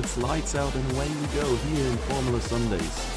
it's lights out and away we go here in Formula Sundays.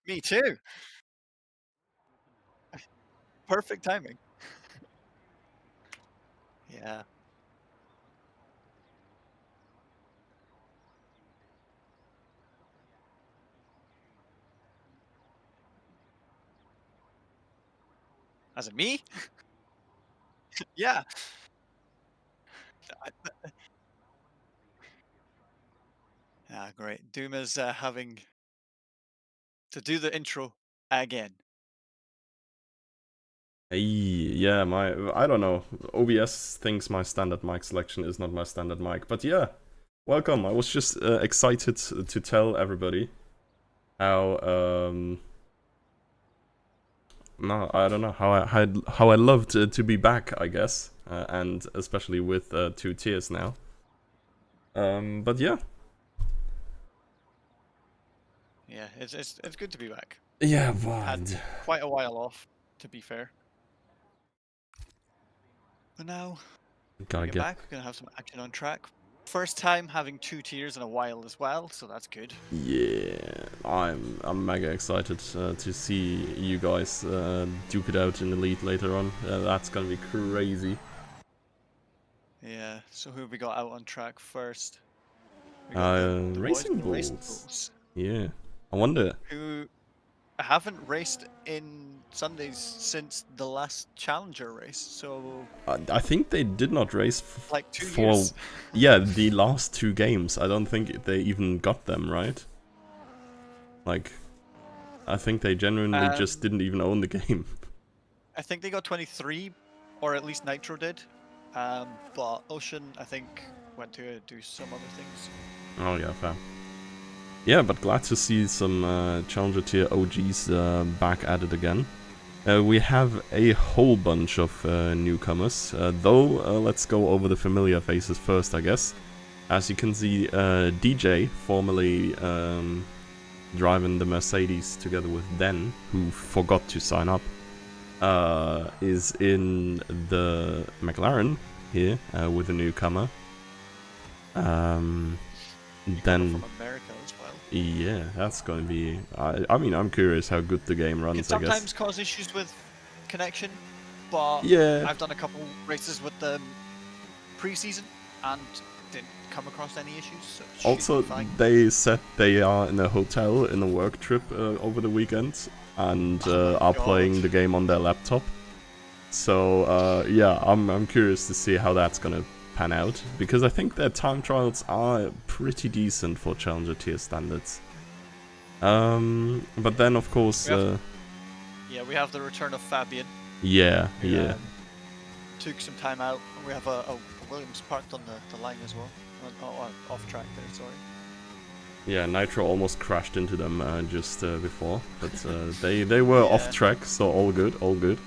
Me too. Perfect timing. Yeah. As in me? Yeah. Ah, great. Doom is having to do the intro again. Hey, yeah, I don't know. OBS thinks my standard mic selection is not my standard mic, but yeah, welcome. I was just excited to tell everybody how no, I don't know how I loved to be back, I guess, and especially with 2 tiers now. But yeah. Yeah, it's good to be back. Yeah, Had but quite a while off, to be fair. But now gotta we get get. back. We're gonna have some action on track. First time having 2 tiers in a while as well, so that's good. Yeah, I'm mega excited to see you guys duke it out in Elite later on. That's gonna be crazy. Yeah. So who have we got out on track first? We got the boys Racing from the Racing Bulls. Bulls, Yeah, I wonder. who haven't raced in Sundays since the last Challenger race. So I think they did not race like 2 for years. yeah the last 2 games. I don't think they even got them right. Like, I think they genuinely just didn't even own the game. I think they got 23, or at least Nitro did. But Ocean, I think, went to do some other things. Oh yeah, fair. Yeah, but glad to see some Challenger tier OGs back at it again. We have a whole bunch of newcomers, though let's go over the familiar faces first, I guess. As you can see, DJ, formerly driving the Mercedes together with Den, who forgot to sign up, is in the McLaren here with a newcomer. Then from America as well. Yeah, that's going to be. I mean, I'm curious how good the game runs. It sometimes cause issues with connection, but yeah, I've done a couple races with them pre-season and didn't come across any issues. So it should also, be fine. they said they are in a hotel in a work trip over the weekend and are playing the game on their laptop. So yeah, I'm curious to see how that's gonna pan out, because I think their time trials are pretty decent for Challenger tier standards. But then of course, yeah, we have the return of Fabian. yeah, who, yeah. Took some time out. We have a Williams parked on the line as well. Off track there, sorry. Yeah, Nitro almost crashed into them just before, but they were off track, so all good, all good.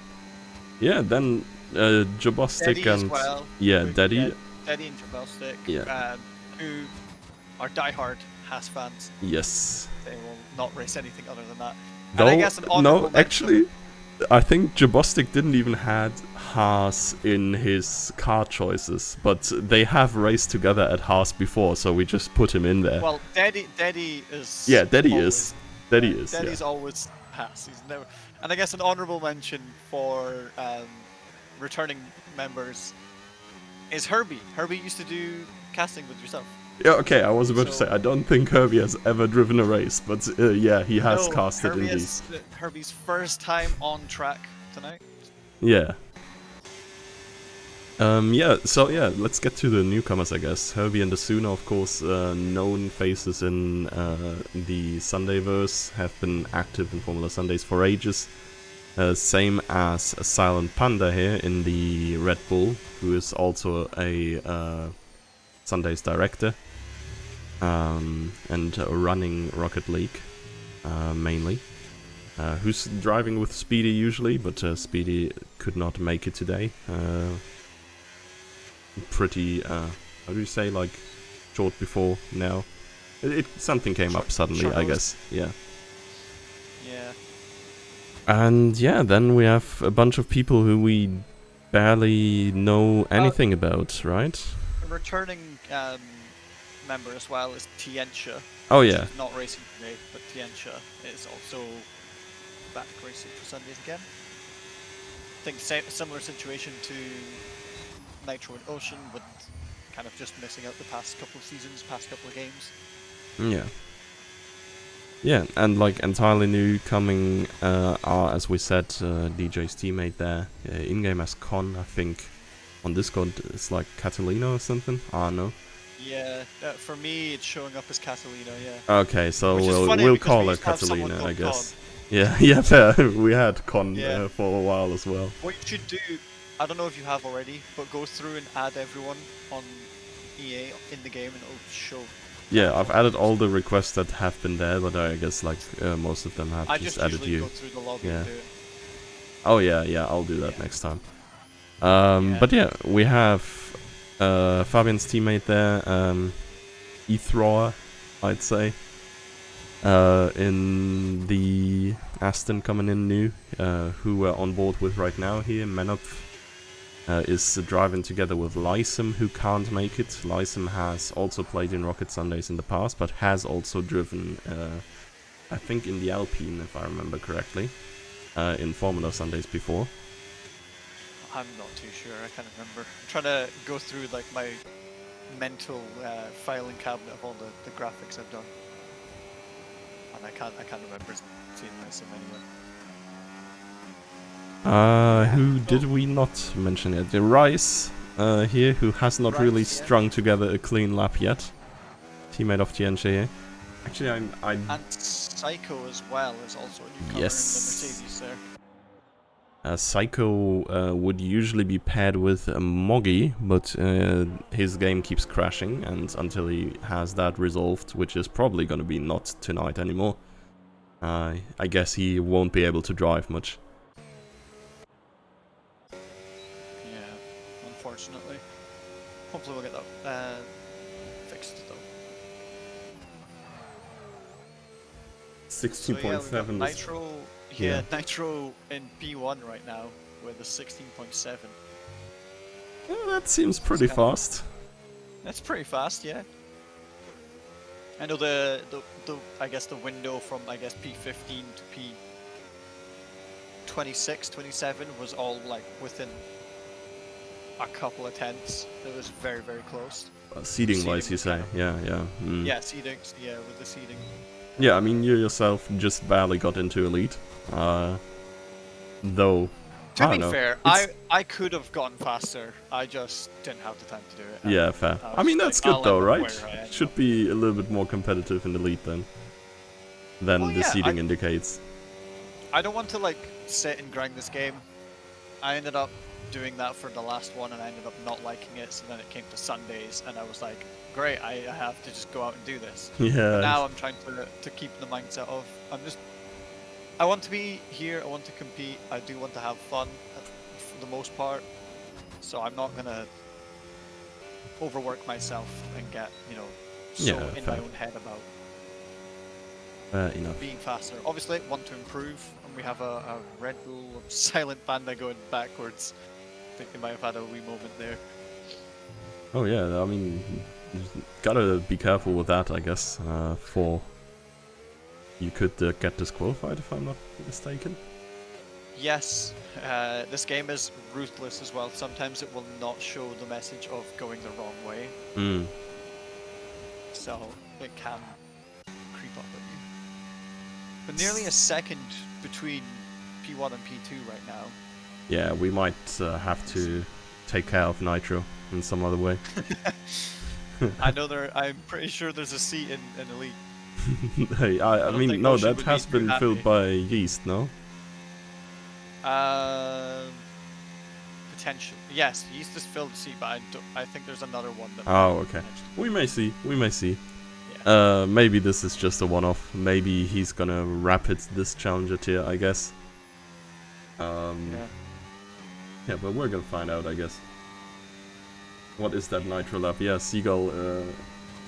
Yeah, then Jabostic and well. yeah, Daddy. Daddy and Jabostic, yeah, who are diehard Haas fans. Yes. They will not race anything other than that. Though, and I guess no, actually, I think Jabostic didn't even had Haas in his car choices, but they have raced together at Haas before, so we just put him in there. Well, Daddy is. Yeah, Daddy always, is. Daddy is. Daddy's always Haas. He's never. And I guess an honourable mention for returning members is Herbie. Herbie used to do casting with yourself. Yeah, okay, I was about to say, I don't think Herbie has ever driven a race, but yeah, he has casted in these. Herbie's first time on track tonight. Yeah. Yeah, so yeah, let's get to the newcomers, I guess. Herbie and Asuna, of course, known faces in the Sundayverse, have been active in Formula Sundays for ages. Same as a Silent Panda here in the Red Bull, who is also a Sundays director and running Rocket League mainly. Who's driving with Speedy usually, but Speedy could not make it today. Pretty, how do you say, like, short before now? Something came up suddenly, I guess. Yeah. Yeah. And yeah, then we have a bunch of people who we barely know anything about, right? A returning member as well is Tientia. Oh yeah. She's not racing today, but Tientia is also back racing for Sundays again. I think similar situation to Nitro and Ocean, with kind of just missing out the past couple of seasons, past couple of games. Yeah. Yeah, and like entirely new coming are, as we said, DJ's teammate there, in-game as Con, I think. On Discord it's like Catalina or something? I don't know. Yeah, for me it's showing up as Catalina, yeah. Okay, so we'll call her Catalina, I guess. Con. Yeah, yeah, fair. We had Con Yeah. for a while as well. What you should do, I don't know if you have already, but go through and add everyone on EA in the game and it'll show. Yeah, I've added all the requests that have been there, but I guess like most of them have I just just added usually you. go through the lobby Yeah. and do it. Oh yeah, I'll do that next time. Yeah. But yeah, we have Fabian's teammate there, Ethroa, I'd say. In the Aston coming in new, who we're on board with right now here, Menop is driving together with Lysum, who can't make it. Lysum has also played in Rocket Sundays in the past, but has also driven, I think in the Alpine, if I remember correctly, in Formula Sundays before. I'm not too sure, I can't remember. I'm trying to go through like my mental filing cabinet of all the graphics I've done. And I can't remember seeing this anywhere. Who did we not mention yet? The Rice here, who has not really Rice, yeah. strung together a clean lap yet. Teammate of Tianche here. Actually, And Psycho as well is also a newcomer Yes. in the Mercedes there. Psycho would usually be paired with Moggy, but his game keeps crashing, and until he has that resolved, which is probably going to be not tonight anymore, I guess he won't be able to drive much. Yeah, unfortunately. Hopefully we'll get that fixed though. 16.7 is... Nitro, yeah. Nitro in P1 right now with a 16.7. Yeah, that seems pretty fast. That's pretty fast, yeah. I know the I guess the window from P15 to P26, 27 was all like within a couple of tenths. It was very, very close. Seeding wise, you say? Yeah. Mm. Yeah, seeding. Yeah, with the seeding. Yeah, I mean, you yourself just barely got into Elite. Though, To be fair, I could have gone faster. I just didn't have the time to do it. Yeah, fair. I mean, that's good though, right? Should be a little bit more competitive in Elite then. Than the seeding indicates. I don't want to like sit and grind this game. I ended up doing that for the last one and I ended up not liking it, so then it came to Sundays and I was like, great, I have to just go out and do this. Yeah. But now I'm trying to keep the mindset of, I want to be here, I want to compete, I do want to have fun for the most part, so I'm not gonna overwork myself and get, in my own head about being faster. Obviously, want to improve, and we have a Red Bull Silent Panda going backwards. I think they might have had a wee moment there. Oh yeah, I mean, gotta be careful with that, I guess, for... You could get disqualified if I'm not mistaken. Yes, this game is ruthless as well. Sometimes it will not show the message of going the wrong way. Mm. So it can creep up at you. But nearly a second between P1 and P2 right now. Yeah, we might have to take care of Nitro in some other way. I'm pretty sure there's a seat in Elite. Hey, I mean, no, that has been filled by Yeast, no? Potential. Yes, the East is filled seat, but I think there's another one that. Oh, okay. potentially- We may see. We may see. Yeah. Maybe this is just a one-off. Maybe he's gonna wrap it this challenger tier, I guess. Yeah. Yeah, but we're gonna find out, I guess. What is that Nitro lap? Yeah, Seagull.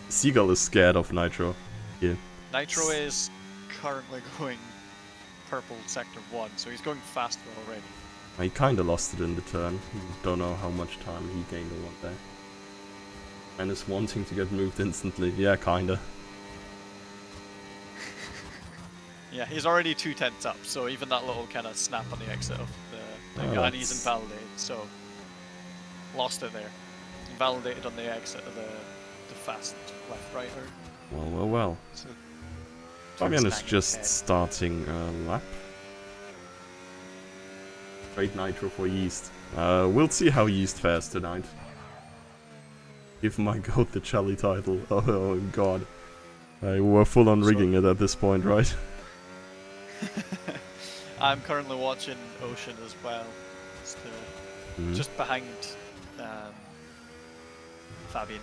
Seagull is scared of Nitro. Yeah. Nitro is currently going purple sector 1, so he's going faster already. He kinda lost it in the turn. Don't know how much time he gained in one day. And is wanting to get moved instantly. Yeah, kinda. Yeah, he's already 2/10 up, so even that little kind of snap on the exit of the Oh, and he's that's- invalidated, so lost it there. Invalidated on the exit of the fast left-righter. Well. So Fabian is Snag just ahead. starting a lap. Great Nitro for Yeast. We'll see how Yeast fares tonight. Give my goat the Chelly title. Oh god. We're full on rigging it at this point, right? I'm currently watching Ocean as well, Mhm. just behind Fabian,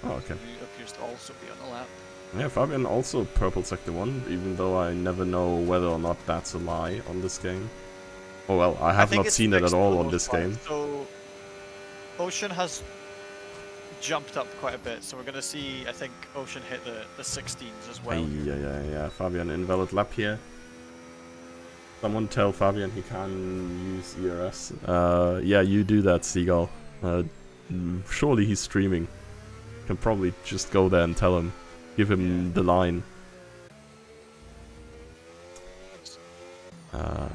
Oh, okay. who appears to also be on the lap. Yeah, Fabian also purple sector 1, even though I never know whether or not that's a lie on this game. Oh well, I have think not it's seen it fixed at for all the on most this part. game. So Ocean has jumped up quite a bit, so we're going to see, I think, Ocean hit the 16s as well. Yeah. Fabian, invalid lap here. Someone tell Fabian he can use ERS. Yeah, you do that, Seagull. Surely he's streaming. Can probably just go there and tell him. Give him the line.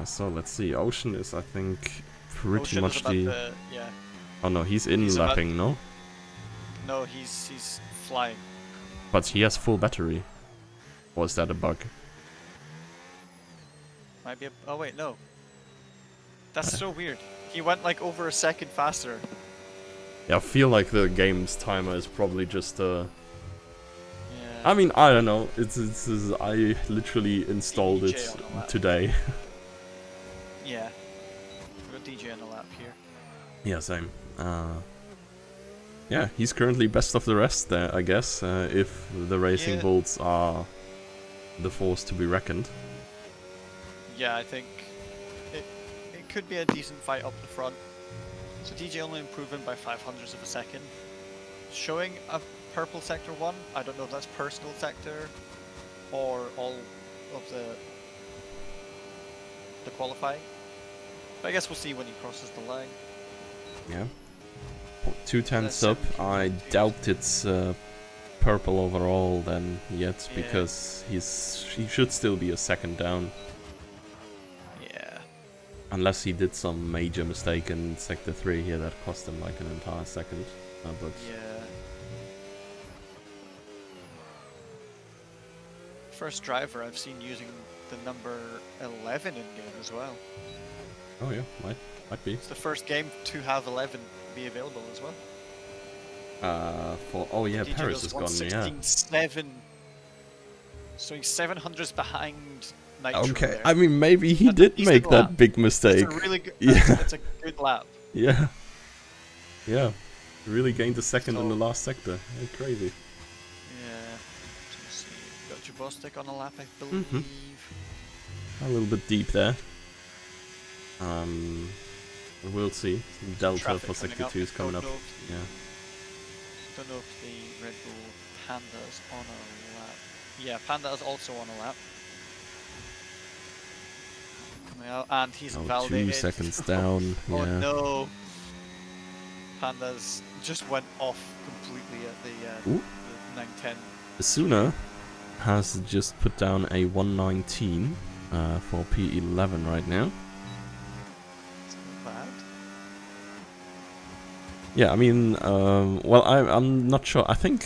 So let's see. Ocean is, I think, pretty Ocean much is about the. to, yeah. Oh no, he's in He's about- lapping, no? No, he's flying. But he has full battery. Or is that a bug? Might be a, oh wait, no. That's so weird. He went like over a second faster. Yeah, I feel like the game's timer is probably just Yeah. I mean, I don't know. It's I literally installed DJ it on the lap. today. Yeah. We've got DJ on the lap here. Yeah, same. Yeah, he's currently best of the rest there, I guess, if the Racing Yeah. Bulls are the force to be reckoned. Yeah, I think it could be a decent fight up the front. So DJ only improving by 0.05 of a second. Showing a purple sector 1. I don't know if that's personal sector or all of the qualifying. But I guess we'll see when he crosses the line. Yeah. 2/10 up. 17, I 2. doubt it's purple overall then yet, Yeah. because he should still be a second down. Yeah. Unless he did some major mistake in Sector 3 here that cost him like an entire second. But Yeah. First driver I've seen using the number 11 in game as well. oh yeah, might be. It's the first game to have 11 be available as well. Oh yeah, DJ Paris does is gone. Yeah. 116.7. So he's 700s behind Nitro. Okay, there. I mean maybe he That's a did decent make that lap. big It's mistake. a really good. Yeah. It's a good lap. Yeah. Yeah. Really gained a second in the So- last sector. Yeah, crazy. Yeah. Let's see. Got Jabostic on a lap, I believe. Mhm. A little bit deep there. We'll see. Delta Traffic for coming Sector up. 2 is coming Don't up. know if- Yeah. Don't know if the Red Bull Panda is on a lap. Yeah, Panda is also on a lap. Coming out, and he's Oh, invalidated. 2 seconds down. Oh Yeah. no! Pandas just went off completely at the Ooh. 910. Asuna has just put down a 119 for P11 right now. It's not bad. Yeah, I mean, well, I'm not sure. I think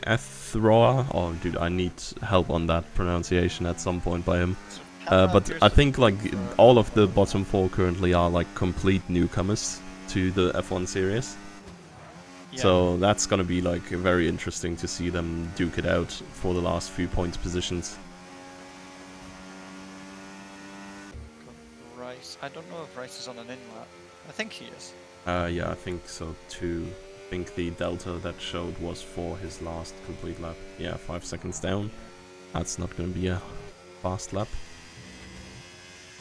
Ethroa. Oh, dude, I need help on that pronunciation at some point by him. So Panda But appears I to think be like going for- all of the bottom 4 currently are like complete newcomers to the F1 series. Yeah. So that's gonna be like very interesting to see them duke it out for the last few points positions. Got Rice Rice. I don't know if Rice is on an in-lap. I think he is. Yeah, I think so too. I think the delta that showed was for his last complete lap. Yeah, 5 seconds down. That's not gonna be a fast lap.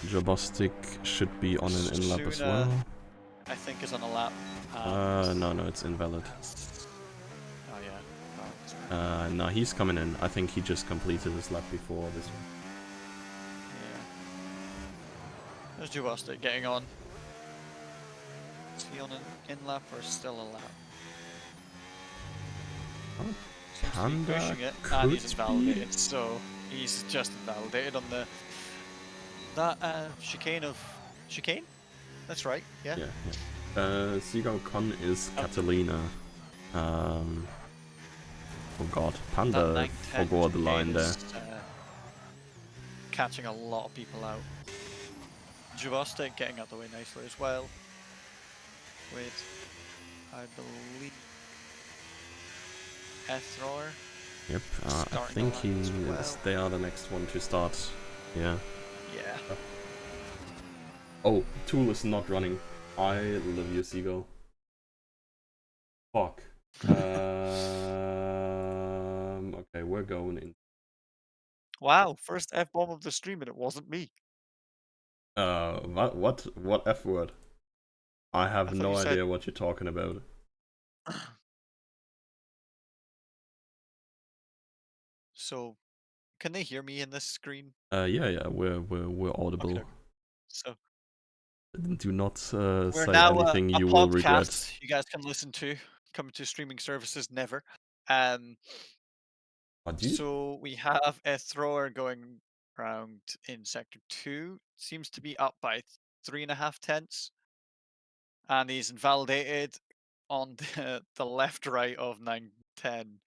Jabostic should be on an in lap as Suna, well. I think, is on a lap. No, it's invalid. Oh yeah. No, he's coming in. I think he just completed his lap before this one. Yeah. There's Jabostic getting on. Is he on an in-lap or still a lap? Oh, Seems to be pushing it, and he's invalidated, so he's just invalidated on the chicane of chicane. That's right. Yeah. Yeah. Seagull Con is Catalina. Oh god, Panda forgot the line there. Catching a lot of people out. Jabostic getting out the way nicely as well. With, I believe, Ethrower. Yep, I think they are the next one to start. Yeah. Yeah. Oh, Tool is not running. I love you, Seagull. Fuck. Okay, we're going in. Wow, first F-bomb of the stream and it wasn't me. What F word? I have no idea what you're talking about. So, can they hear me in this screen? Yeah, we're audible. Okay. So do not we're say now anything a you will regret. podcast you guys can listen to. Coming to streaming services never. So we have a thrower going around in sector 2. Seems to be up by 3.5 tenths. And he's invalidated on the left right of 910.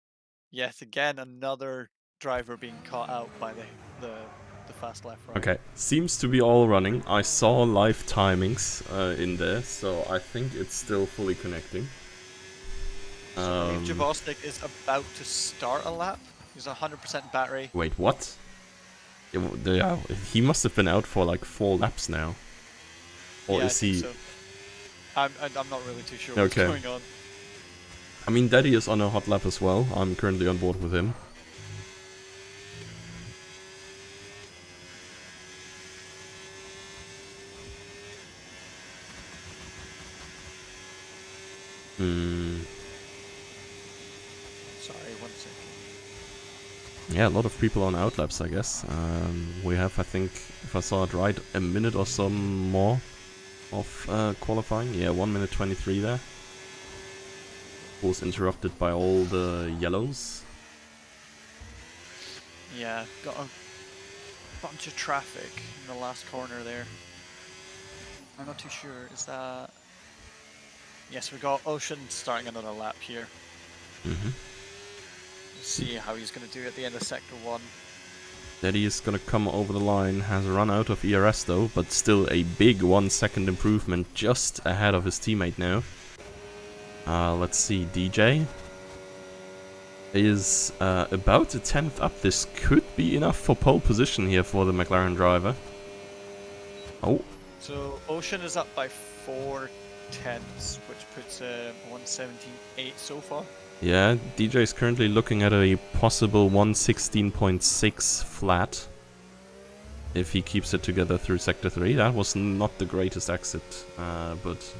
Yet again, another driver being caught out by the fast left right. Okay, seems to be all running. I saw live timings in there, so I think it's still fully connecting. So I believe Jabostic is about to start a lap. He's 100% battery. Wait, what? Yeah, he must have been out for like 4 laps now. Or yeah, is he? So. I'm not really too sure what's going on. I mean, Daddy is on a hot lap as well. I'm currently on board with him. Sorry, 1 second. Yeah, a lot of people on outlaps, I guess. We have, I think, if I saw it right, a minute or so more of qualifying. Yeah, 1 minute 23 there. Was interrupted by all the yellows. Yeah, got a bunch of traffic in the last corner there. I'm not too sure, is that... Yes, we got Ocean starting another lap here. See how he's going to do at the end of sector 1. Daddy is going to come over the line, has run out of ERS though, but still a big 1 second improvement just ahead of his teammate now. Let's see, DJ is about a 10th up. This could be enough for pole position here for the McLaren driver. Oh. So Ocean is up by 4 tenths, which puts 117.8 so far. Yeah, DJ is currently looking at a possible 116.6 flat if he keeps it together through sector 3. That was not the greatest exit, but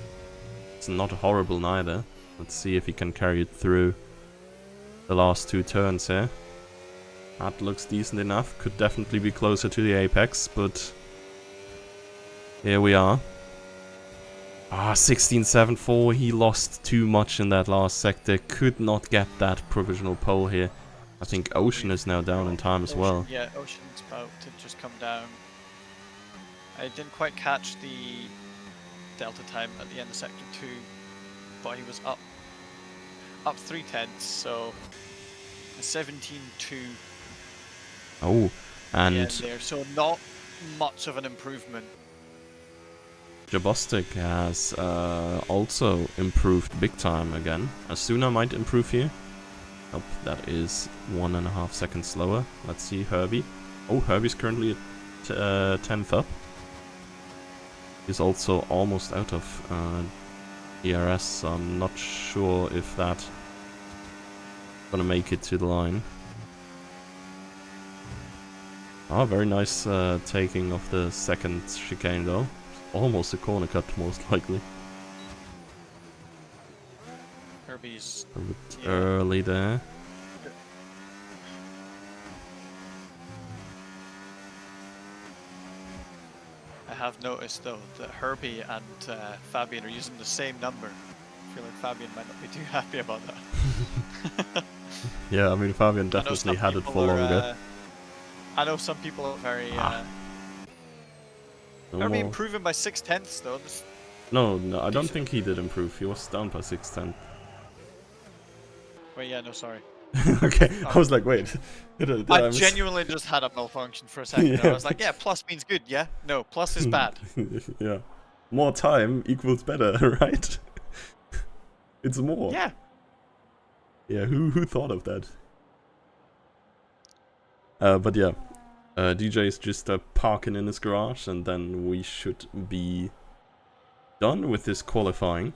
it's not horrible neither. Let's see if he can carry it through the last 2 turns here. That looks decent enough. Could definitely be closer to the apex, but here we are. 16.74. He lost too much in that last sector. Could not get that provisional pole here. I think Ocean is now down in time as well. Yeah, Ocean's about to just come down. I didn't quite catch the delta time at the end of sector 2, but he was up 3 tenths, so 17.2. Oh, and there, so not much of an improvement. Jabostic has also improved big time again. Asuna might improve here. Oh, that is 1.5 seconds slower. Let's see Herbie. Oh, Herbie's currently at 10th up. He's also almost out of ERS, so I'm not sure if that's gonna make it to the line. Oh, very nice taking of the second chicane though. Almost a corner cut, most likely. Herbie's A bit early there. I have noticed though that Herbie and Fabian are using the same number. I feel like Fabian might not be too happy about that. Yeah, I mean Fabian I know definitely some had it people for are, longer. I know some people are very. No Herbie more. improving by 6/10 though. This No, I don't decent think he did improve. He was down by 6/10. Wait, yeah, no, sorry. Okay, I was like, wait. Did I miss- genuinely just had a malfunction for a second. Yeah. I was like, yeah, plus means good, yeah? No, plus is bad. Yeah. More time equals better, right? It's more. Yeah. Yeah, who thought of that? But yeah, DJ is just parking in his garage, and then we should be done with this qualifying.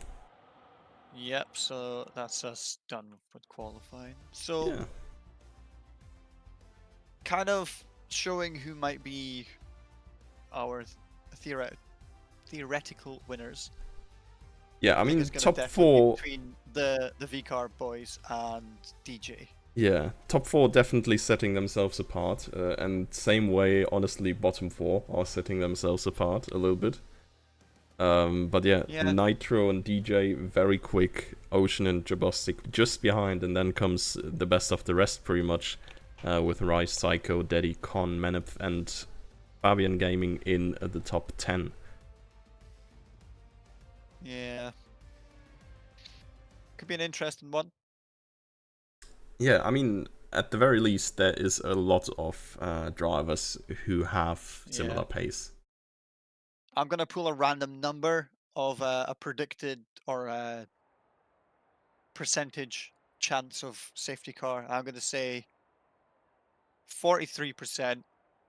Yep, so that's us done with qualifying. So, Yeah. kind of showing who might be our theoretical winners. Yeah, I think mean, it's gonna top definitely be 4. between the VCAR boys and DJ. Yeah, top 4 definitely setting themselves apart, and same way, honestly, bottom 4 are setting themselves apart a little bit. But yeah, Nitro and DJ very quick, Ocean and Jabostic just behind, and then comes the best of the rest pretty much, with Rice, Psycho, Daddy, Con, Menep, and Fabian Gaming in the top 10. Yeah. Could be an interesting one. Yeah, I mean, at the very least, there is a lot of drivers who have similar pace. I'm gonna pull a random number of a predicted or a percentage chance of safety car. I'm gonna say 43%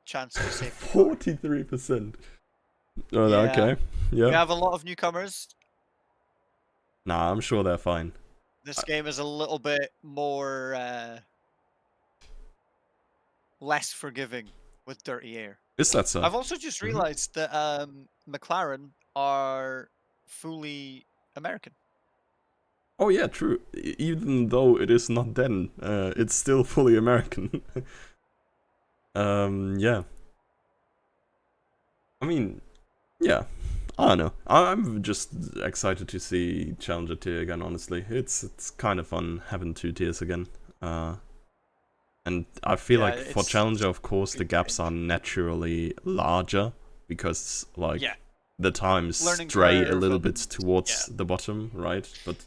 chance of a safety car. 43%. Oh, Yeah. okay. Yeah. We have a lot of newcomers. Nah, I'm sure they're fine. This game is a little bit more less forgiving with dirty air. Is that so? I've also just realized that McLaren are fully American. Oh yeah, true. Even though it is not then, it's still fully American. Yeah. I mean, yeah. I don't know. I'm just excited to see Challenger tier again, honestly. It's kind of fun having 2 tiers again. And I feel like for Challenger, of course, the gaps are naturally larger because, like, the times stray a little bit towards the bottom, right? But,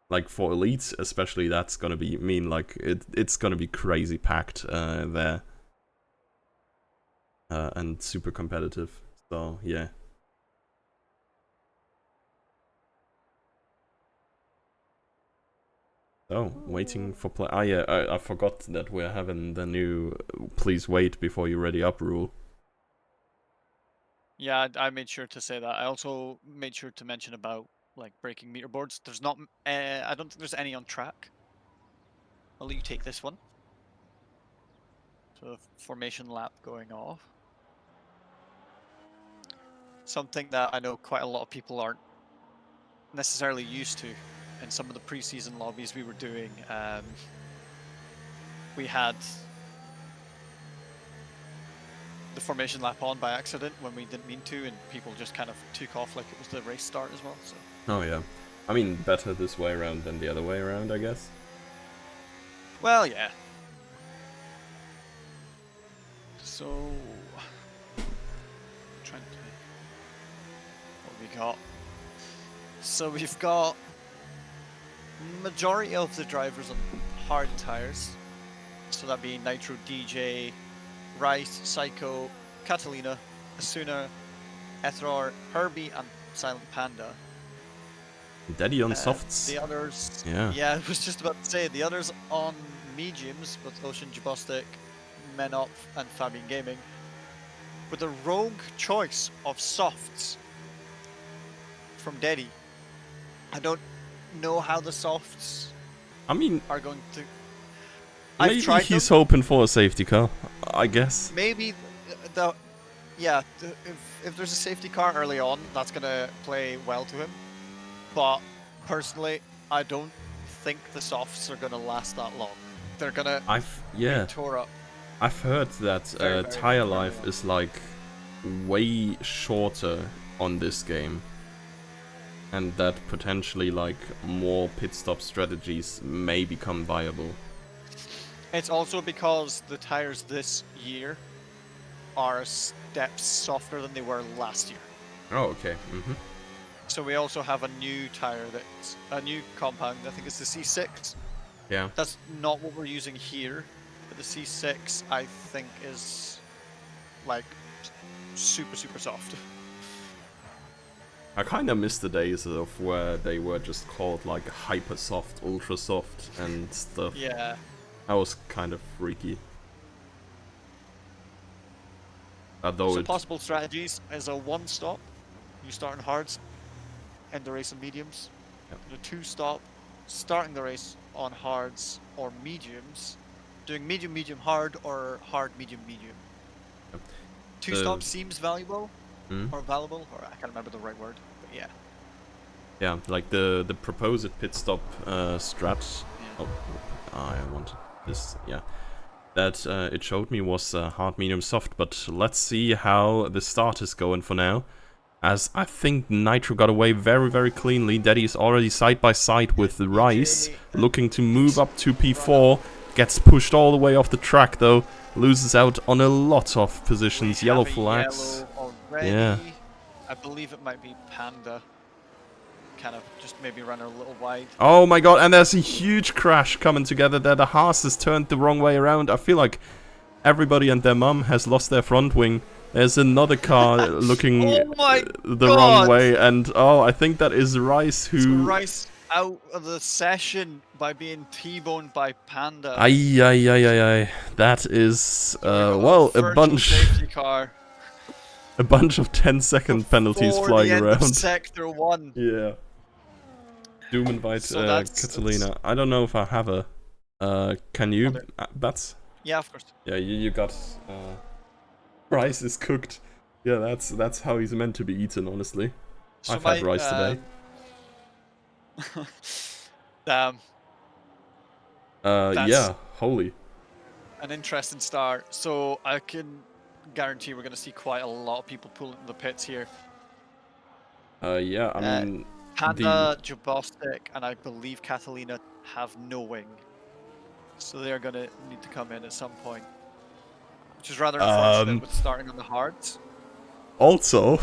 like, for Elite, especially, that's gonna be mean. Like, it's gonna be crazy packed there. And super competitive. So, yeah. Oh, waiting for play. Ah, yeah, I forgot that we're having the new please wait before you ready up rule. Yeah, I made sure to say that. I also made sure to mention about like breaking meter boards. There's not. I don't think there's any on track. I'll let you take this one. So formation lap going off. Something that I know quite a lot of people aren't necessarily used to. In some of the preseason lobbies we were doing, we had the formation lap on by accident when we didn't mean to, and people just kind of took off like it was the race start as well. So. Oh yeah, I mean better this way around than the other way around, I guess. Well, yeah. So, trying to what we got. So we've got majority of the drivers on hard tires. So that'd be Nitro, DJ, Rice, Psycho, Catalina, Asuna, Ethror, Herbie, and Silent Panda. Daddy on softs. The others, yeah, I was just about to say the others on mediums with Ocean, Jabostic, Menop, and Fabian Gaming, with a rogue choice of softs. from Deddy. I don't know how the softs I mean, are going to. I've maybe tried he's them. hoping for a safety car, I guess. Maybe if there's a safety car early on, that's gonna play well to him. But personally, I don't think the softs are gonna last that long. They're gonna be tore up. I've heard that Very, very tire early life on. is like way shorter on this game, and that potentially like more pit stop strategies may become viable. It's also because the tires this year are a step softer than they were last year. Oh, okay. So we also have a new tire that's a new compound. I think it's the C6. Yeah. That's not what we're using here, but the C6 I think is like super soft. I kind of miss the days of where they were just called like hyper soft, ultra soft, and stuff. Yeah. That was kind of freaky. Although So possible strategies is a 1-stop. You start in hards, end the race on mediums. Yep. And a 2-stop, starting the race on hards or mediums, doing medium medium hard or hard medium medium. Yep. 2-stop seems valuable Hmm? or valuable, or I can't remember the right word, but yeah. Yeah, like the proposed pit stop strat. Yeah. Oh, I wanted this. Yeah, that it showed me was hard, medium, soft. But let's see how the start is going for now. As I think Nitro got away very cleanly. Daddy's already side by side with Rice, looking to move up to P4. Gets pushed all the way off the track though. Loses out on a lot of positions. Yellow flags. Yellow already. Yeah. I believe it might be Panda. Kind of just maybe run a little wide. Oh my god, and there's a huge crash coming together there. The Haas is turned the wrong way around. I feel like everybody and their mum has lost their front wing. There's another car looking the wrong way, and oh, I think that is Rice who... So Rice out of the session by being T-boned by Panda. Ay. That is, well, a bunch... Safety car. A bunch of 10-second penalties flying the end around. Of Sector 1. Yeah. Doom invite So Catalina. I don't know if I have a... can you, Bats? Yeah, of course. Yeah, you got... rice is cooked. Yeah, that's how he's meant to be eaten, honestly. So I've had rice today. Yeah, holy. An interesting start. So I can guarantee we're going to see quite a lot of people pulling the pits here. Yeah, I mean... Panda, Jabostic, and I believe Catalina have no wing. So they're going to need to come in at some point. Which is rather unfortunate with starting on the hards. Also,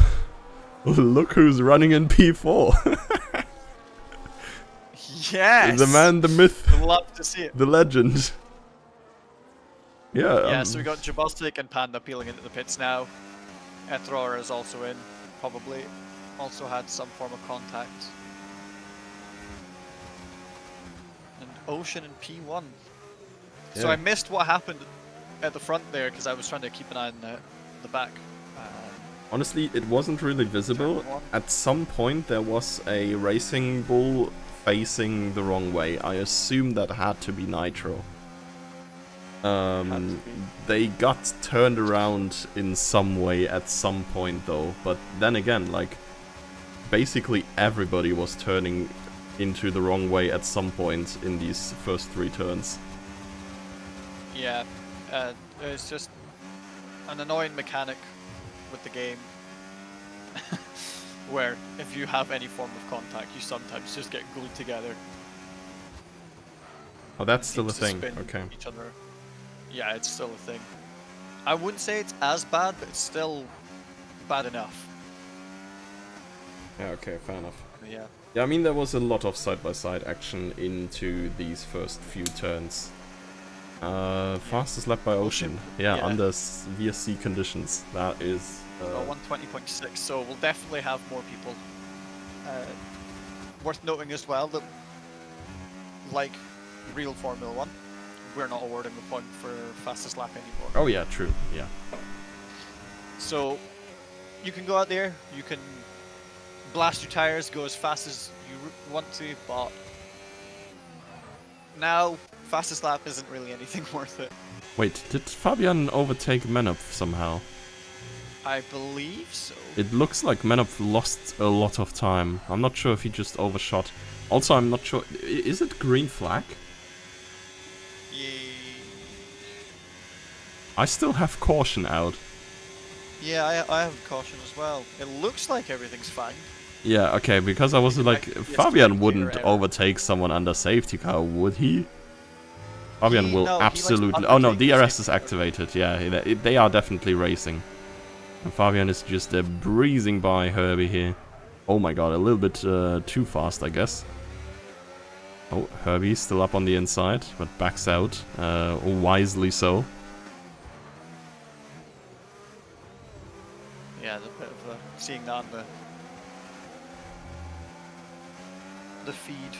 look who's running in P4. Yes! The man, the myth. I'd love to see it. The legend. Yeah. Yeah, so we got Jabostic and Panda peeling into the pits now. Ethror is also in, probably. Also had some form of contact. And Ocean and P1. Yeah. So I missed what happened at the front there because I was trying to keep an eye on the back. Honestly, it wasn't really visible. At some point there was a racing bull facing the wrong way. I assume that had to be Nitro. They got turned around in some way at some point though, but then again, like, basically everybody was turning into the wrong way at some point in these first 3 turns. Yeah, it's just an annoying mechanic with the game where if you have any form of contact, you sometimes just get glued together. Oh, that's still a thing. Okay. Each other. Yeah, it's still a thing. I wouldn't say it's as bad, but it's still bad enough. Yeah, okay, fair enough. Yeah. Yeah, I mean, there was a lot of side-by-side action into these first few turns. Fastest lap by Ocean. Yeah, under VSC conditions. That is... 120.6, so we'll definitely have more people. Worth noting as well that, like real Formula 1, we're not awarding the point for fastest lap anymore. Oh yeah, true, yeah. So, you can go out there, you can blast your tires, go as fast as you want to, but now fastest lap isn't really anything worth it. Wait, did Fabian overtake Menop somehow? I believe so. It looks like Menop lost a lot of time. I'm not sure if he just overshot. Also, I'm not sure. Is it green flag? Yeah, I still have caution out. yeah, I have caution as well. It looks like everything's fine. Yeah, okay, because I was like, Yes, Fabian clear wouldn't error. overtake someone under safety car, would he? Fabian will No, he likes to absolutely... Oh no, undertake the DRS safety is car. activated, yeah, they are definitely racing. And Fabian is just breezing by Herbie here. Oh my god, a little bit too fast, I guess. Oh, Herbie's still up on the inside, but backs out, wisely so. Yeah, the bit of seeing that on the feed.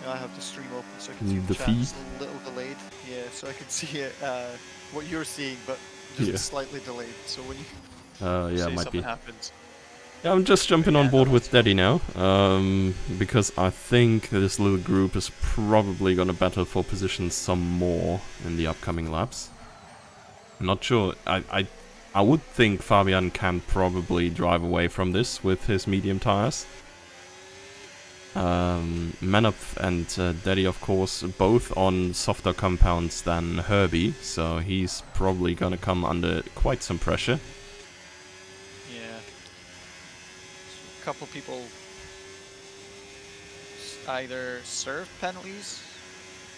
I have the stream open so I can see The chat. feed? It's a little delayed. Yeah, so I can see it, what you're seeing, but just Yeah. slightly delayed. So when you Yeah, say might something be. happens. Yeah, I'm just jumping Yeah, on board no, with that's Daddy now, because I think this little group is probably gonna battle for position some more in the upcoming laps. I'm not sure. I would think Fabian can probably drive away from this with his medium tires. Manop and Daddy, of course, both on softer compounds than Herbie, so he's probably gonna come under quite some pressure. Yeah. A couple people either served penalties,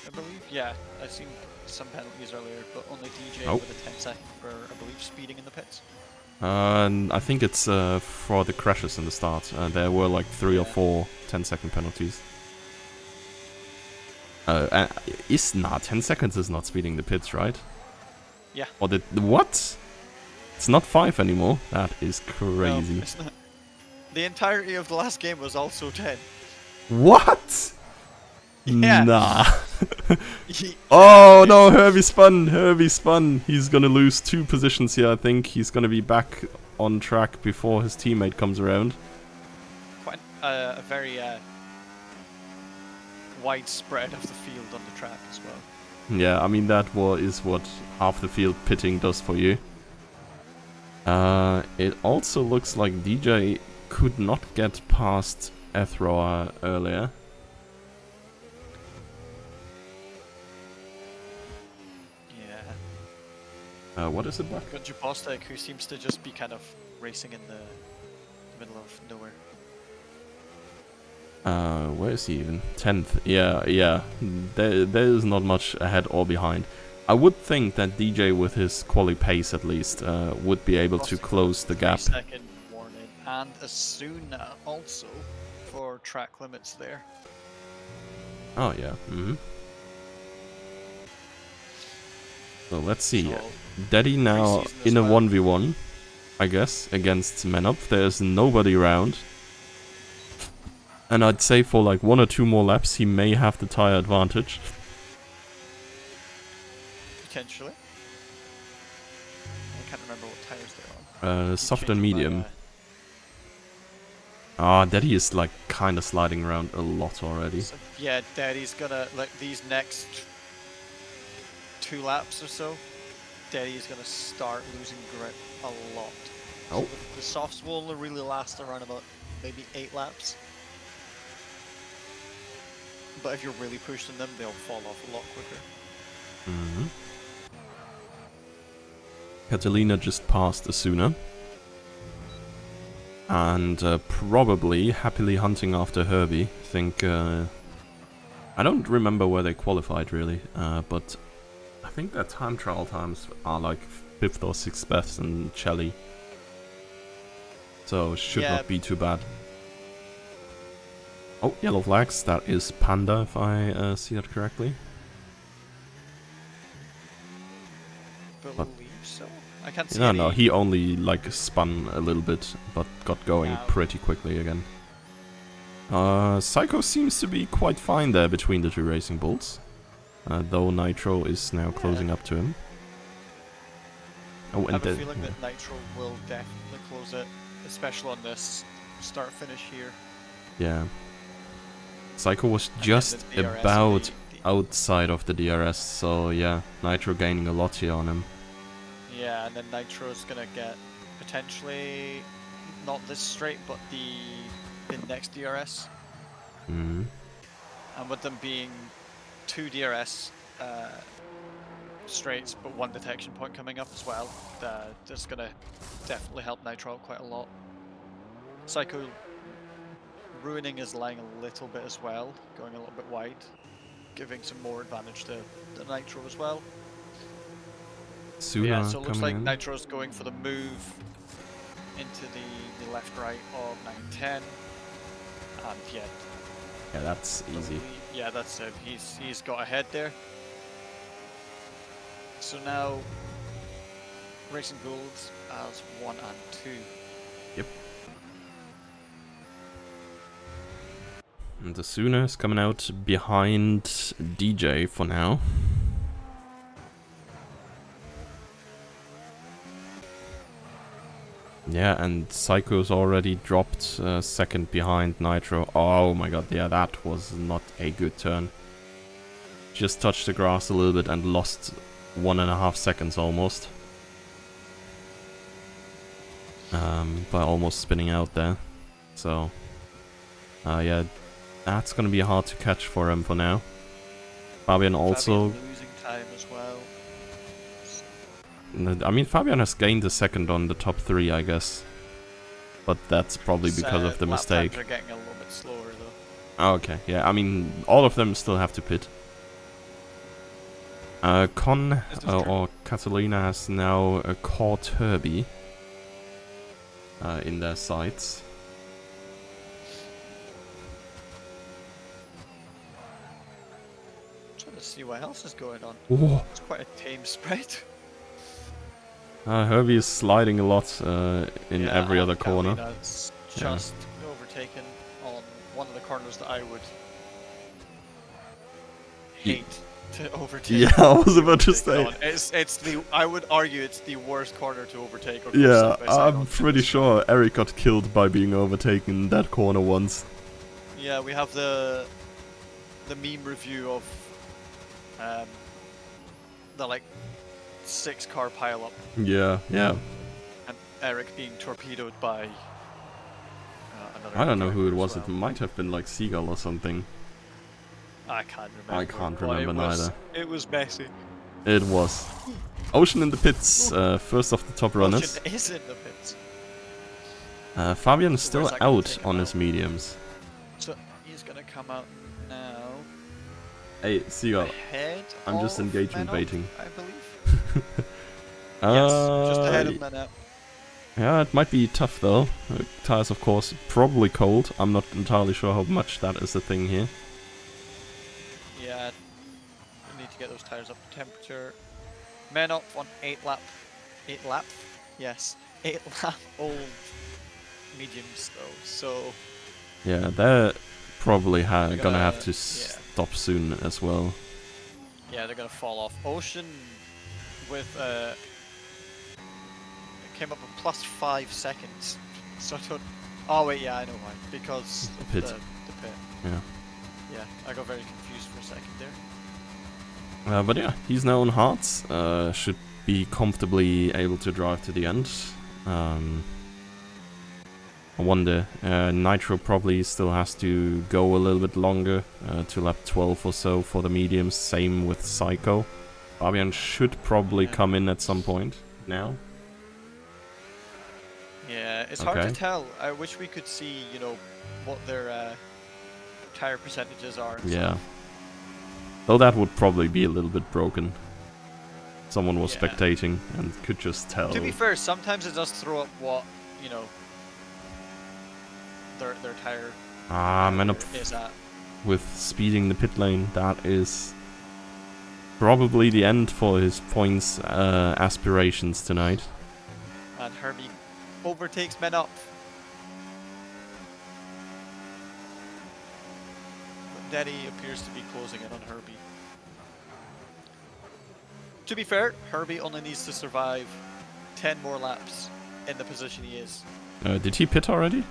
I believe. Yeah, I've seen some penalties earlier, but only DJ Oh. with a 10-second for, I believe, speeding in the pits. And I think it's for the crashes in the start. There were like 3 or Yeah. 4 10-second penalties. 10 seconds is not speeding the pits, right? Yeah. Or what? It's not 5 anymore. That is crazy. No, it's not. The entirety of the last game was also 10. What? Yeah. Nah. He- Oh no, Herbie spun. He's gonna lose 2 positions here, I think. He's gonna be back on track before his teammate comes around. Quite a very wide spread of the field on the track as well. Yeah, I mean that is what half the field pitting does for you. It also looks like DJ could not get past Ethroa earlier. Yeah. What is it, Buck? Got Jubostek, who seems to just be kind of racing in the middle of nowhere. Where is he even? 10th. Yeah. There is not much ahead or behind. I would think that DJ, with his quali pace at least, would be able to close the gap. 3-second warning, and Asuna also for track limits there. Oh yeah. So let's see. So, Daddy now Preseason as in a well. 1v1, I guess, against Menop. There's nobody around. And I'd say for like 1 or 2 more laps, he may have the tire advantage. potentially. I can't remember what tires they're on. Keep Soft and changing my, medium. Ah, Daddy is like kind of sliding around a lot already. So, yeah, Daddy's gonna, like, these next 2 laps or so, Daddy's gonna start losing grip a lot. Oh. So the softs will only really last around about maybe 8 laps. But if you're really pushing them, they'll fall off a lot quicker. Catalina just passed Asuna. And probably happily hunting after Herbie. I think, I don't remember where they qualified really, but I think their time trial times are like 5th or 6th best in Chelly. So should Yeah. not be too bad. Oh, yellow flags. That is Panda, if I see that correctly. Believe so. I can't see No, any... no, he only like spun a little bit, but got going Yeah. pretty quickly again. Psycho seems to be quite fine there between the 2 Racing Bulls, though Nitro is now closing up to him. Oh, I and have a the, feeling that Nitro will definitely close it, especially on this start finish here. Yeah. Psycho was And then just the DRS about the- outside of the DRS, so yeah, Nitro gaining a lot here on him. Yeah, and then Nitro's gonna get potentially not this straight, but the next DRS. Mhm. And with them being 2 DRS straights, but 1 detection point coming up as well, that's gonna definitely help Nitro out quite a lot. Psycho ruining his line a little bit as well, going a little bit wide, giving some more advantage to the Nitro as well. Suna Yeah, so it looks like coming in. Nitro's going for the move into the left-right of 910, and yeah, Yeah, that's easy. yeah, that's it. He's got ahead there. So now Racing Bulls as 1 and 2. Yep. And the Suna is coming out behind DJ for now. Yeah, and Psycho's already dropped second behind Nitro. Oh my god, yeah, that was not a good turn. Just touched the grass a little bit and lost 1.5 seconds almost. By almost spinning out there. So, yeah, that's gonna be hard to catch for him for now. Fabian also... Fabian losing time as well. I mean, Fabian has gained a second on the top 3, I guess. But that's probably because of the Lap mistake. times are getting a little bit slower though. Oh, okay, yeah, I mean, all of them still have to pit. Con or Catalina has now caught Herbie in their sights. Trying to see what else is going on. Whoa. It's quite a tame spread. Herbie is sliding a lot in Yeah, every other and corner. Catalina's just overtaken on one of the corners that I would hate to overtake. Yeah, I was about to say. on. It's the I would argue it's the worst corner to overtake. Or go Yeah, side by side I'm on. pretty sure Eric got killed by being overtaken in that corner once. Yeah, we have the meme review of the like 6-car pileup Yeah, yeah. and Eric being torpedoed by another. I don't know who it driver was. as It well. might have been like Seagull or something. I can't remember. I can't but remember it was, neither. It was messy. It was. Ocean in the pits, first of the top runners. Ocean is in the pits. Fabian is So still where's that gonna out take him on out? his mediums. So he's gonna come out now. Hey, Seagull. Ahead. I'm just of engagement Menop, baiting. I believe. Yes, just ahead of Menop. Yeah, it might be tough though. Tires, of course, probably cold. I'm not entirely sure how much that is a thing here. Yeah, we need to get those tires up to temperature. Menop on 8 lap? Yes, 8 lap old mediums though, so Yeah, they're probably They're gonna have to yeah. stop soon as well. yeah, they're gonna fall off. Ocean with came up with plus 5 seconds. So I don't. Oh wait, yeah, I know why. Because The of pit. The pit. Yeah. Yeah, I got very confused for a second there. But yeah, he's now on hards. Should be comfortably able to drive to the end. I wonder, Nitro probably still has to go a little bit longer, to lap 12 or so for the mediums, same with Psycho. Fabian should probably Yeah. come in at some point now. Yeah, it's hard to Okay. tell. I wish we could see, you know, what their tire percentages are. and Yeah. stuff. Though that would probably be a little bit broken. Someone was Yeah. spectating and could just tell. To be fair, sometimes it does throw up what, you know, their tire Menop is at. with speeding the pit lane, that is probably the end for his points aspirations tonight. And Herbie overtakes Menop. But Denny appears to be closing in on Herbie. To be fair, Herbie only needs to survive 10 more laps in the position he is. Did he pit already?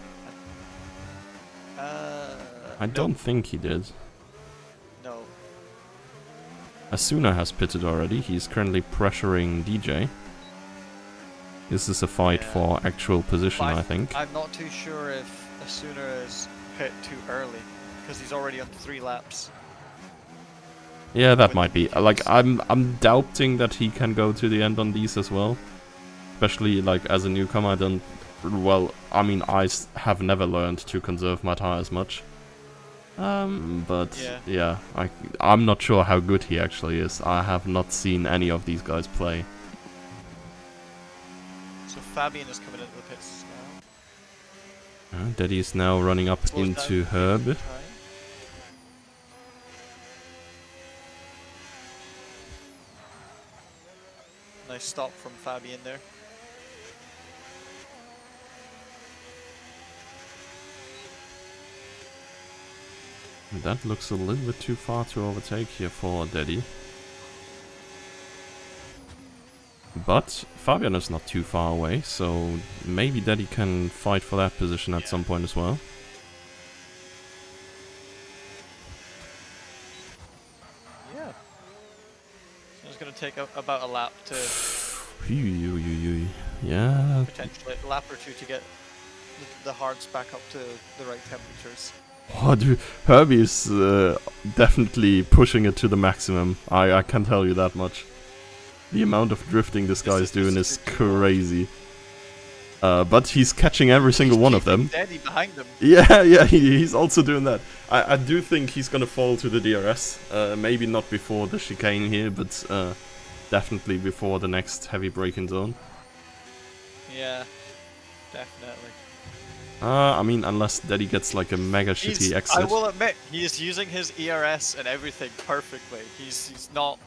I don't think he did. No. Asuna has pitted already. He's currently pressuring DJ. This is a fight Yeah. for actual position, But I think. I'm not too sure if Asuna is pit too early, because he's already on 3 laps. Yeah, that with might the be. Like, mediums. I'm doubting that he can go to the end on these as well. Especially, like, as a newcomer, I don't... Well, I mean, have never learned to conserve my tires much. But, yeah, I'm not sure how good he actually is. I have not seen any of these guys play. So Fabian is coming into the pits now. Daddy is now running up Slows into down. Herb. Try. Nice stop from Fabian there. That looks a little bit too far to overtake here for Daddy. But Fabian is not too far away, so maybe Daddy can fight for that position at some point as well. Yeah. So it's going to take about a lap to Yeah. potentially a lap or 2 to get the hards back up to the right temperatures. Oh, dude, Herbie is definitely pushing it to the maximum. I can tell you that much. The amount of drifting this guy is doing is crazy. But he's catching every single one of them. Daddy behind him. Yeah, he's also doing that. I do think he's gonna fall to the DRS. Maybe not before the chicane here, but definitely before the next heavy braking zone. Yeah, definitely. I mean, unless Daddy gets like a mega shitty exit. I will admit, he is using his ERS and everything perfectly. He's not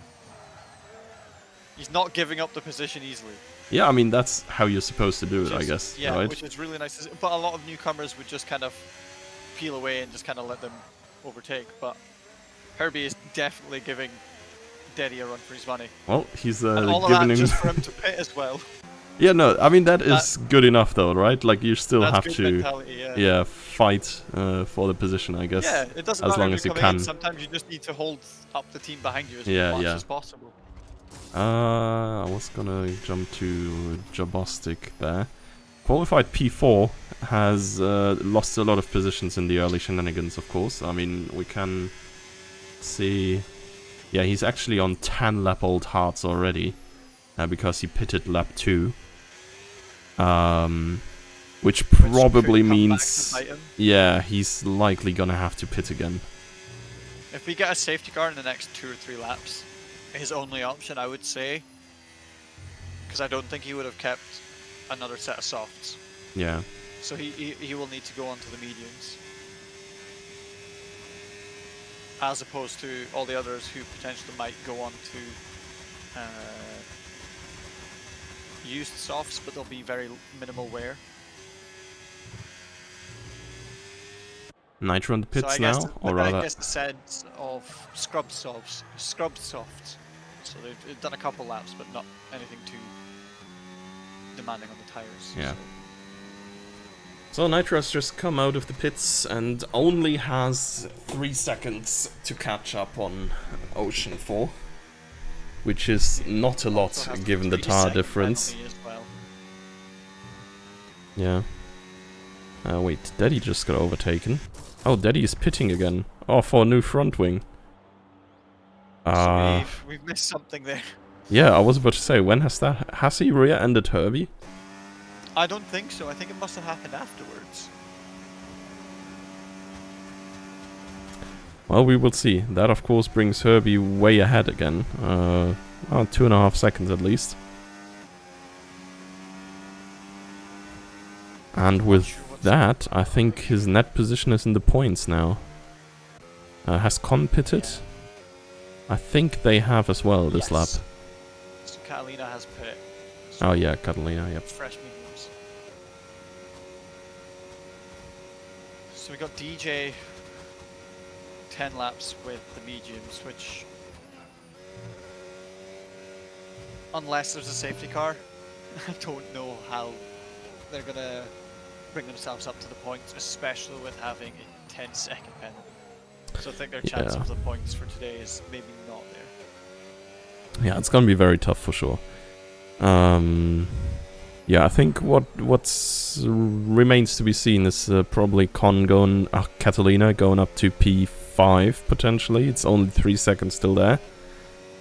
giving up the position easily. Yeah, I mean, that's how you're supposed to do it, I guess, yeah, right? which is really nice to see. But a lot of newcomers would just kind of peel away and just kind of let them overtake. But Herbie is definitely giving Daddy a run for his money. Well, he's And all of giving that him... just for him to pit as well. Yeah, no, I mean, that is good enough, though, right? Like, you still That's have good to mentality, yeah. fight for the position, I guess. Yeah, it doesn't as matter long if as you you come in. can. Sometimes you just need to hold up the team behind you as much as possible. I was gonna jump to Jabostic there. Qualified P4 has lost a lot of positions in the early shenanigans, of course. I mean, we can see... Yeah, he's actually on 10 lap old hards already. Because he pitted lap 2. Which probably means... Yeah, he's likely gonna have to pit again. If we get a safety car in the next 2 or 3 laps, his only option, I would say, because I don't think he would have kept another set of softs. Yeah. So he will need to go on to the mediums. As opposed to all the others who potentially might go on to used softs, but they'll be very minimal wear. Nitro on the pits so I guess now, or rather... I guess the sense of scrub softs. So they've done a couple laps, but not anything too demanding on the tires. Yeah. So Nitro has just come out of the pits and only has 3 seconds to catch up on Ocean 4. Which is not a lot, given the tire difference. Well. Yeah. Wait, Daddy just got overtaken. Oh, Daddy is pitting again. Oh, for a new front wing. So we've missed something there. Yeah, I was about to say, when has that... Has he rear-ended Herbie? I don't think so. I think it must have happened afterwards. Well, we will see. That, of course, brings Herbie way ahead again. 2.5 seconds at least. And with that, I think his net position is in the points now. Has Con pitted? Yeah. I think they have as well this lap. So Catalina has pit. Oh yeah, Catalina, yep. Fresh mediums. So we got DJ 10 laps with the mediums, which, unless there's a safety car, I don't know how they're gonna bring themselves up to the points, especially with having a 10-second penalty. So I think their chance Yeah. of the points for today is maybe not there. Yeah, it's gonna be very tough for sure. Yeah, I think what's remains to be seen is probably Catalina going up to P5 potentially. It's only 3 seconds still there,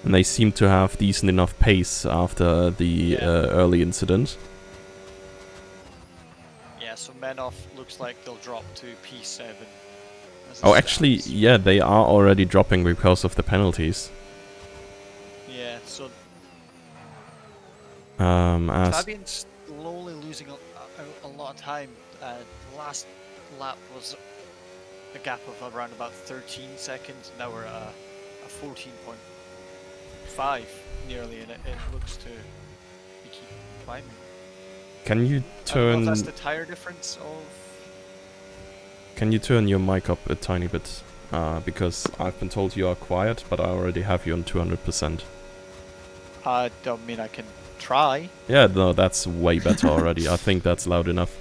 and they seem to have decent enough pace after the early incident. Yeah, so Menoff looks like they'll drop to P7. as it Oh, actually, stands. yeah, they are already dropping because of the penalties. Yeah, so As Fabian's slowly losing a lot of time. The last lap was a gap of around about 13 seconds. Now we're at a 14.5 nearly, and it looks to be keep climbing. can you I don't know turn if that's the tire difference of... can you turn your mic up a tiny bit? Because I've been told you are quiet, but I already have you on 200%. I don't mean I can try. Yeah, no, that's way better already. I think that's loud enough.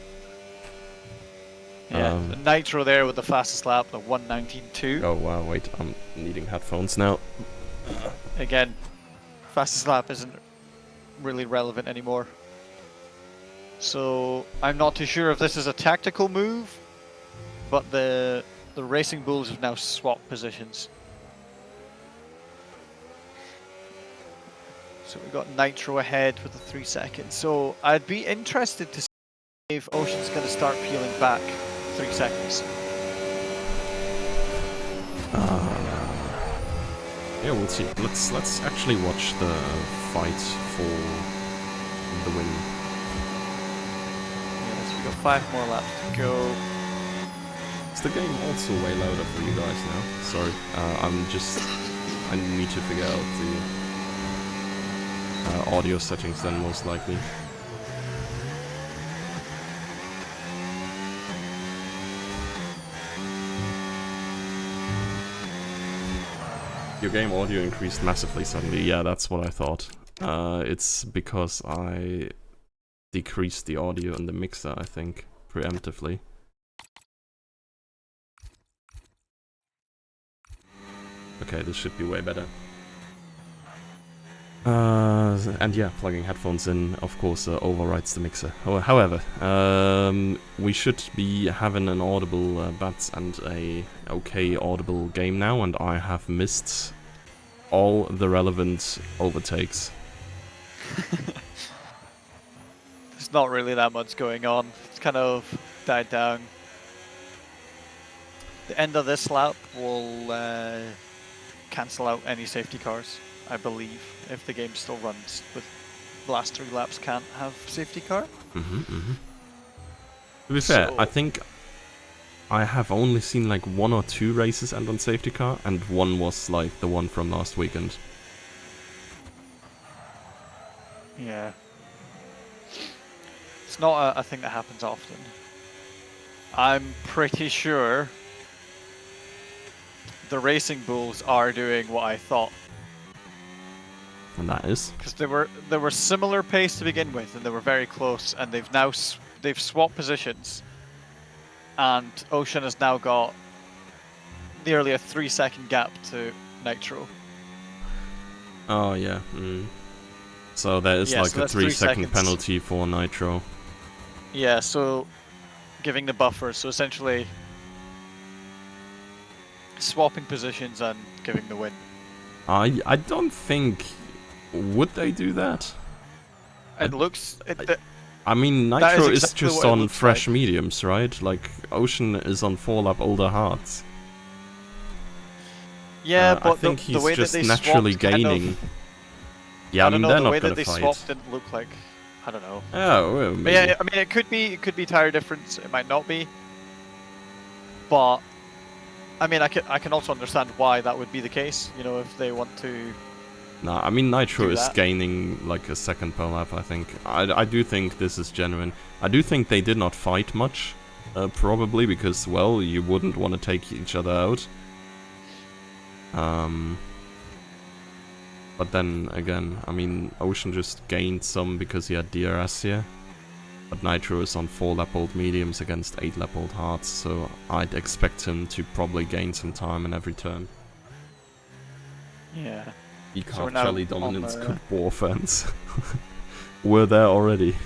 Yeah, the Nitro there with the fastest lap, the 1:19.2. Oh wow, wait, I'm needing headphones now. Again, fastest lap isn't really relevant anymore. So I'm not too sure if this is a tactical move, but the Racing Bulls have now swapped positions. So we've got Nitro ahead with the 3 seconds. So I'd be interested to see if Ocean's going to start peeling back 3 seconds. Yeah, we'll see. Let's actually watch the fight for the win. Yeah, so we've got 5 more laps to go. Is the game also way louder for you guys now? Sorry, I need to figure out the audio settings then, most likely. Your game audio increased massively suddenly. Yeah, that's what I thought. It's because I decreased the audio in the mixer, I think, preemptively. Okay, this should be way better. And yeah, plugging headphones in, of course, overrides the mixer. However, we should be having an audible BATS and a okay audible game now, and I have missed all the relevant overtakes. There's not really that much going on. It's kind of died down. The end of this lap will cancel out any safety cars, I believe, if the game still runs. With the last 3 laps can't have safety car. To be fair, I think I have only seen like 1 or 2 races end on safety car, and one was like the one from last weekend. Yeah. It's not a thing that happens often. I'm pretty sure the Racing Bulls are doing what I thought. And that is? Because they were similar pace to begin with, and they were very close, and they've now they've swapped positions, and Ocean has now got nearly a 3-second gap to Nitro. Oh yeah. So there is like so a that's 3 3 second seconds. penalty for Nitro. Yeah, so giving the buffer, so essentially swapping positions and giving the win. I don't think... Would they do that? It looks... I mean, That Nitro is is exactly just what it on looks fresh like. mediums, right? Like, Ocean is on 4-lap older hards. Yeah, but I think the he's way just that they naturally swapped kind gaining. of, Yeah, I mean, don't know, they're the not way gonna that they fight. swapped didn't look like... I don't know. Oh, well, But maybe. yeah, I mean, it could be tire difference. It might not be. But I mean, I can also understand why that would be the case. You know, if they want to. Nah, I mean, Nitro do is that. gaining like a second per lap, I think. I do think this is genuine. I do think they did not fight much, probably because, well, you wouldn't want to take each other out. But then again, I mean, Ocean just gained some because he had DRS here. But Nitro is on 4 lap old mediums against 8 lap old hards, so I'd expect him to probably gain some time in every turn. Yeah. E-Carb now Jelly on Dominance the- Good War fans. We're there already.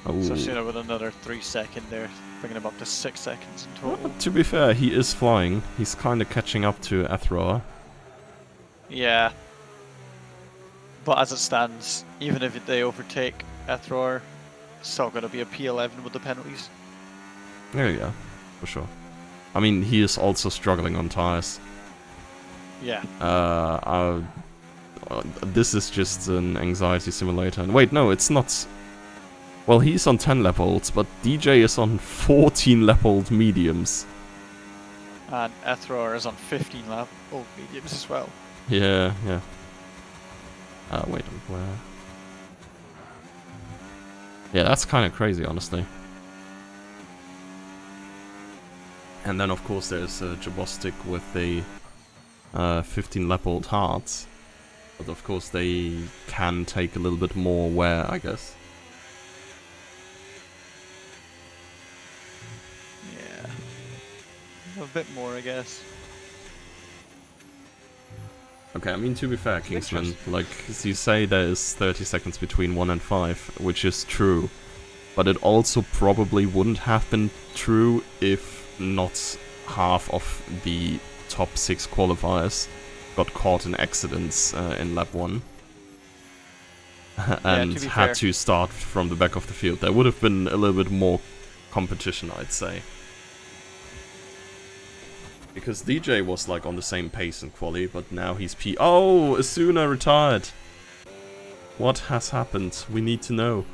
So Oh. Suna with another 3 second there, bringing him up to 6 seconds in total. To be fair, he is flying. He's kind of catching up to Athroa. Yeah. But as it stands, even if they overtake Ethror, it's still going to be a P11 with the penalties. Yeah, for sure. I mean, he is also struggling on tires. Yeah. This is just an anxiety simulator. Wait, no, it's not. Well, he's on 10 lap olds, but DJ is on 14 lap old mediums. And Ethror is on 15 lap old mediums as well. Yeah. Wait, where? Yeah, that's kind of crazy, honestly. And then, of course, there's Jabostic with the 15 lap old hearts. But of course, they can take a little bit more wear, I guess. Yeah. A bit more, I guess. Okay, I mean, to be fair, Kingsman, like, you say there is 30 seconds between 1 and 5, which is true. But it also probably wouldn't have been true if not half of the top 6 qualifiers got caught in accidents in lap 1. And had to start from the back of the field. There would have been a little bit more competition, I'd say. Because DJ was like on the same pace in quali, but now he's P. Oh, Asuna retired. What has happened? We need to know.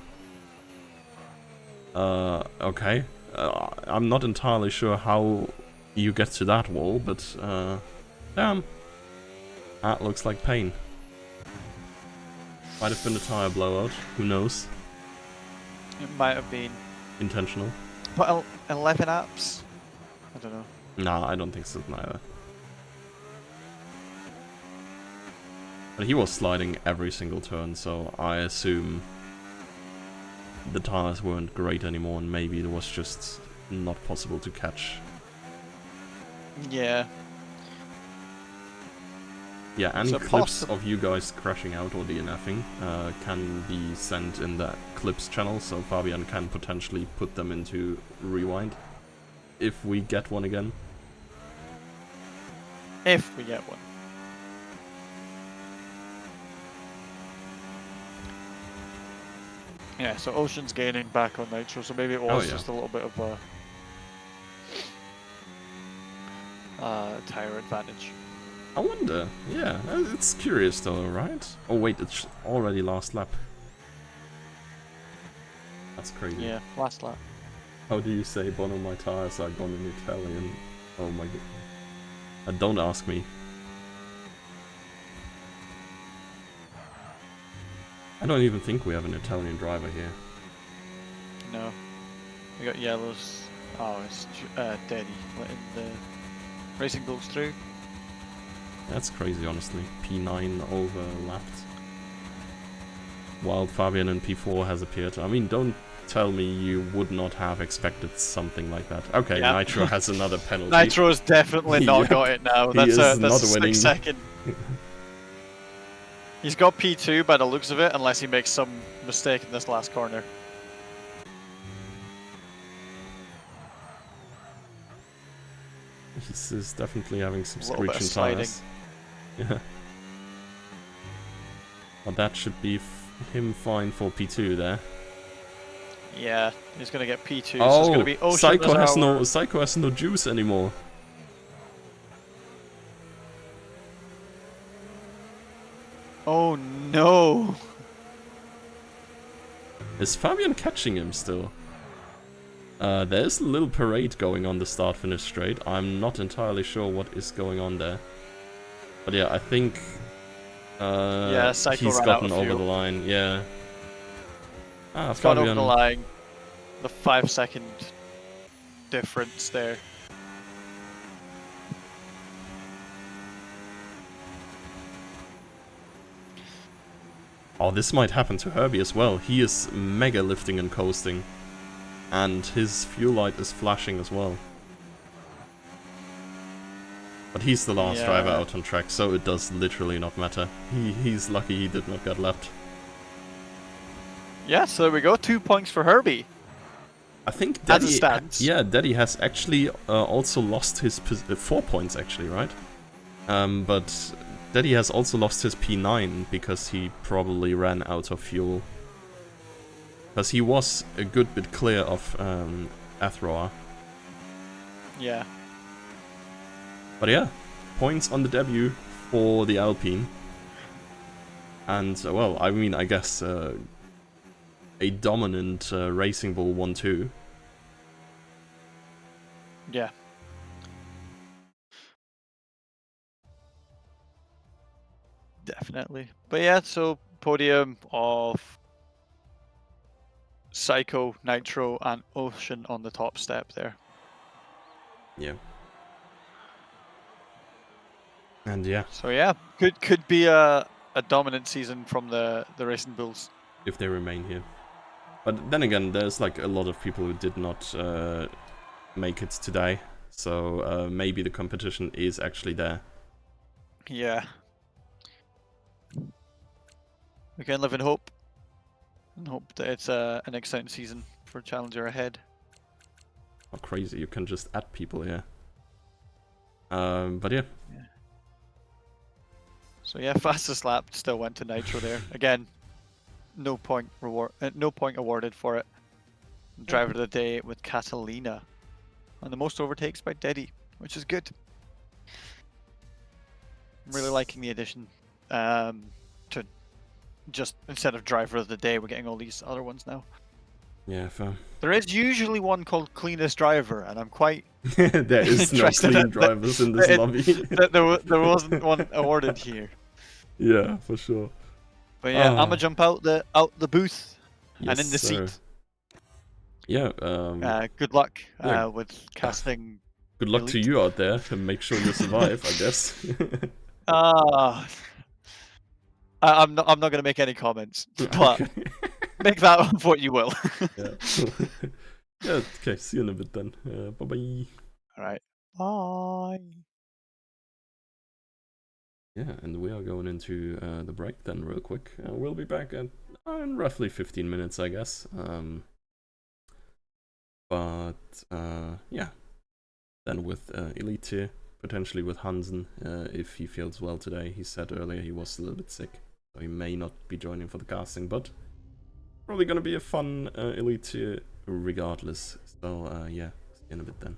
Okay. I'm not entirely sure how you get to that wall, but damn. That looks like pain. Might have been a tire blowout. Who knows? It might have been. Intentional. But 11 apps? I don't know. Nah, I don't think so neither. But he was sliding every single turn, so I assume the tires weren't great anymore and maybe it was just not possible to catch. Yeah. Yeah, any So clips of you guys crashing out or DNFing can be sent in that clips channel, so Fabian can potentially put them into Rewind. If we get one again. If we get one. Yeah, so Ocean's gaining back on Nitro, so maybe it was just a little bit of a tire advantage. I wonder. Yeah, it's curious though, right? Oh wait, it's already last lap. That's crazy. Yeah, last lap. How do you say Bono my tires are gone in Italian? Oh my god. Don't ask me. I don't even think we have an Italian driver here. No. We got yellows. Oh, it's Denny letting the Racing Bulls through. That's crazy, honestly. P9 overlapped. While Fabian in P4 has appeared. I mean, don't tell me you would not have expected something like that. Okay, yeah. Nitro has another penalty. Nitro's definitely not got it now. That's a not winning. 6 second. He's got P2 by the looks of it, unless he makes some mistake in this last corner. He's definitely having some screeching tires. Yeah. Well, that should be him fine for P2 there. Yeah, he's gonna get P2. Oh, so it's gonna be Ocean Psycho has no juice anymore. Oh no! Is Fabian catching him still? There's a little parade going on the start-finish straight. I'm not entirely sure what is going on there. But yeah, I think he's gotten over the line. Yeah. He's got over the line. The 5 second difference there. Oh, this might happen to Herbie as well. He is mega lifting and coasting. And his fuel light is flashing as well. But he's the last driver out on track, so it does literally not matter. He's lucky he did not get left. Yeah, so there we go. 2 points for Herbie. I think As it stands. Yeah, Daddy has actually also lost his 4 points actually, right? But Daddy has also lost his P9 because he probably ran out of fuel. Because he was a good bit clear of Athroa. Yeah. But yeah, points on the debut for the Alpine. And, well, I mean, I guess a dominant Racing Bull 1-2. Yeah. Definitely. But yeah, so podium of Psycho, Nitro, and Ocean on the top step there. Yeah. And yeah. So yeah, could be a dominant season from the Racing Bulls. If they remain here. But then again, there's like a lot of people who did not make it today. So maybe the competition is actually there. Yeah. We can live in hope. And hope that it's an exciting season for Challenger ahead. Oh, crazy, you can just add people here. But yeah. So yeah, fastest lap still went to Nitro there. Again, no point awarded for it. Driver of the day with Catalina. And the most overtakes by Deddy, which is good. I'm really liking the addition to just instead of driver of the day, we're getting all these other ones now. Yeah, fair. There is usually one called cleanest driver, and I'm quite there is no clean drivers in this lobby. there wasn't one awarded here. Yeah, for sure. But yeah, I'm gonna jump out the booth yes, and in the seat. Yeah. Good luck with casting. Good luck Elite. to you out there, and make sure you survive, I guess. I'm not gonna make any comments, but make that of what you will. Yeah. Yeah. Okay. See you in a bit then. Bye bye. All right. Bye. Yeah, and we are going into the break then real quick. We'll be back in roughly 15 minutes, I guess. Yeah. Then with Elite here, potentially with Hansen, if he feels well today. He said earlier he was a little bit sick, so he may not be joining for the casting, but probably gonna be a fun Elite tier regardless. So yeah, see you in a bit then.